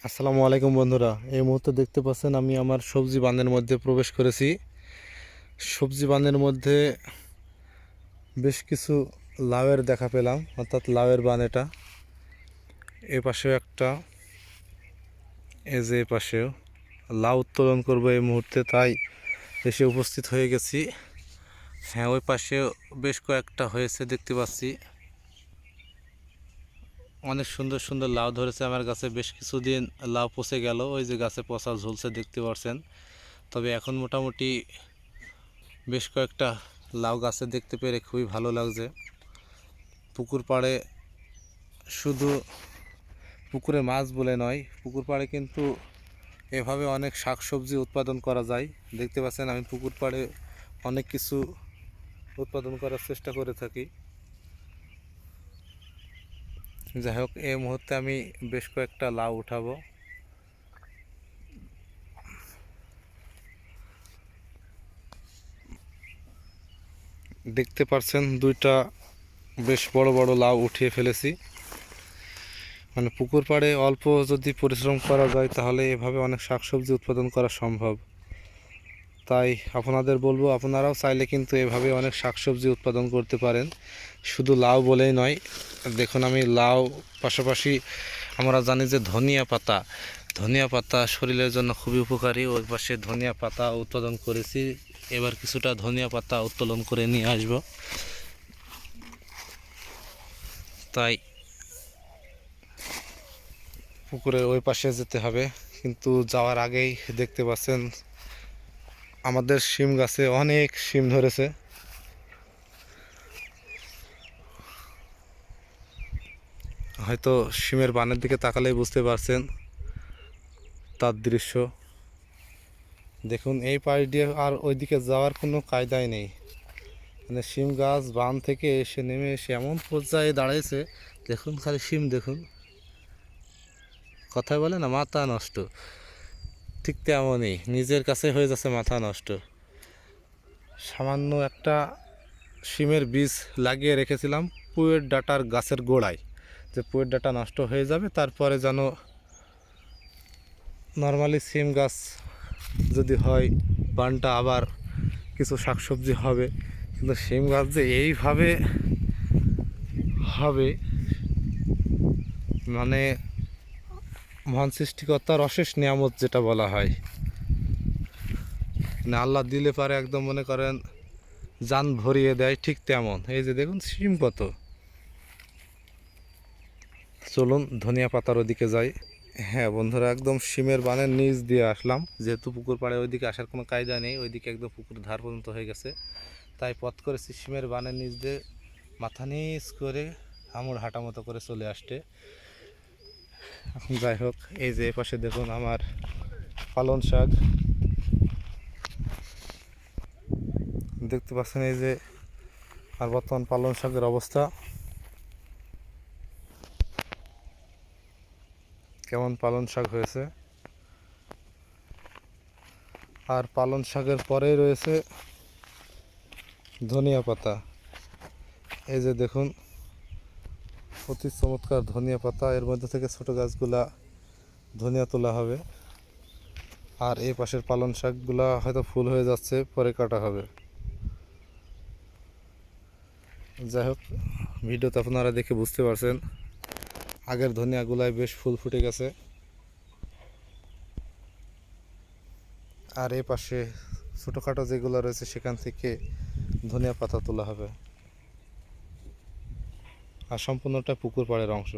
আসসালামু আলাইকুম বন্ধুরা, এই মুহূর্তে দেখতে পাচ্ছেন আমি আমার সবজি বাগানের মধ্যে প্রবেশ করেছি। সবজি বাগানের মধ্যে বেশ কিছু লাউয়ের দেখা পেলাম, অর্থাৎ লাউয়ের বান। এটা এ পাশেও একটা, এই যে এ পাশেও লাউ উত্তোলন করবো এই মুহূর্তে, তাই এসে উপস্থিত হয়ে গেছি। হ্যাঁ, ওই পাশেও বেশ কয়েকটা হয়েছে দেখতে পাচ্ছি। অনেক সুন্দর সুন্দর লাউ ধরেছে আমার গাছে। বেশ কিছুদিন লাউ পচে গেল, ওই যে গাছে পচা ঝুলছে দেখতে পাচ্ছেন। তবে এখন মোটামুটি বেশ কয়েকটা লাউ গাছে দেখতে পেরে খুবই ভালো লাগছে। পুকুর পাড়ে শুধু পুকুরে মাছ বলে নয়, পুকুর পাড়ে কিন্তু এভাবে অনেক শাকসবজি উৎপাদন করা যায়। দেখতে পাচ্ছেন আমি পুকুর পাড়ে অনেক কিছু উৎপাদন করার চেষ্টা করে থাকি। যাই হোক, এই মুহূর্তে আমি বেশ কয়েকটা লাউ উঠাবো। দেখতে পাচ্ছেন দুইটা বেশ বড় বড় লাউ উঠিয়ে ফেলেছি। মানে পুকুর পাড়ে অল্প যদি পরিশ্রম করা যায় তাহলে এভাবে অনেক শাকসবজি উৎপাদন করা সম্ভব। তাই আপনাদের বলবো, আপনারাও চাইলে কিন্তু এভাবে অনেক শাকসবজি উৎপাদন করতে পারেন, শুধু লাউ বলেই নয়। দেখুন, আমি লাউ পাশাপাশি আমরা জানি যে ধনিয়া পাতা শরীরের জন্য খুবই উপকারী। ওই পাশে ধনিয়া পাতা উৎপাদন করেছি। এবার কিছুটা ধনিয়া পাতা উত্তোলন করে নিয়ে আসব। তাই পুকুরের ওই পাশে যেতে হবে, কিন্তু যাওয়ার আগেই দেখতে পাচ্ছেন আমাদের শিম গাছে অনেক শিম ধরেছে। হয়তো শিমের বানের দিকে তাকালেই বুঝতে পারছেন তার দৃশ্য। দেখুন, এই পাশ দিয়ে আর ওইদিকে যাওয়ার কোনো কায়দাই নেই। মানে শিম গাছ বান থেকে এসে নেমে এসে এমন পর্যায়ে দাঁড়িয়েছে, দেখুন খালি শিম দেখুন। কথায় বলে না, মাথা নষ্ট। ঠিক তেমনই নিজের কাছে হয়ে যাচ্ছে মাথা নষ্ট। সামান্য একটা শিমের বীজ লাগিয়ে রেখেছিলাম পুয়ের ডাঁটার গাছের গোড়ায়, যে পুয়ের ডাঁটা নষ্ট হয়ে যাবে, তারপরে যেন নর্মালি সিম গাছ যদি হয় বানটা আবার কিছু শাকসবজি হবে। কিন্তু সিম গাছ যে এইভাবে হবে, মানে মহান সৃষ্টিকর্তার অশেষ নিয়ামত যেটা বলা হয়, মানে আল্লাহ দিলে পারে একদম মনে করেন জান ভরিয়ে দেয়, ঠিক তেমন। এই যে দেখুন সিম কত। চলুন ধনিয়া পাতার ওদিকে যাই। হ্যাঁ বন্ধুরা, একদম শিমের বানের নিচ দিয়ে আসলাম, যেহেতু পুকুর পাড়ে ওইদিকে আসার কোনো কায়দা নেই, ওইদিকে একদম পুকুর ধার পর্যন্ত হয়ে গেছে। তাই পথ করেছি শিমের বানের নিচ দিয়ে মাথা নিচ করে আমুর হাঁটা মতো করে চলে আসতে। এখন যাই হোক, এই যে এপাশে দেখুন আমার পালং শাক দেখতে পাচ্ছেন। এই যে আর বর্তমান পালং শাকের অবস্থা কেমন, পালং শাক হয়েছে। আর পালং শাকের পরেই রয়েছে ধনিয়া পাতা। এই যে দেখুন অতি চমৎকার ধনিয়া পাতা, এর মধ্যে থেকে ছোট গাছগুলা ধনিয়া তোলা হবে। আর এই পাশের পালং শাকগুলা হয়তো ফুল হয়ে যাচ্ছে, পরে কাটা হবে। যাই হোক, ভিডিওতে আপনারা দেখে বুঝতে পারছেন আগের ধনিয়াগুলায় বেশ ফুল ফুটে গেছে। আর এই পাশে ছোটোখাটো যেগুলো রয়েছে সেখান থেকে ধনিয়া পাতা তোলা হবে। আর সম্পূর্ণটা পুকুর পাড়ের অংশ।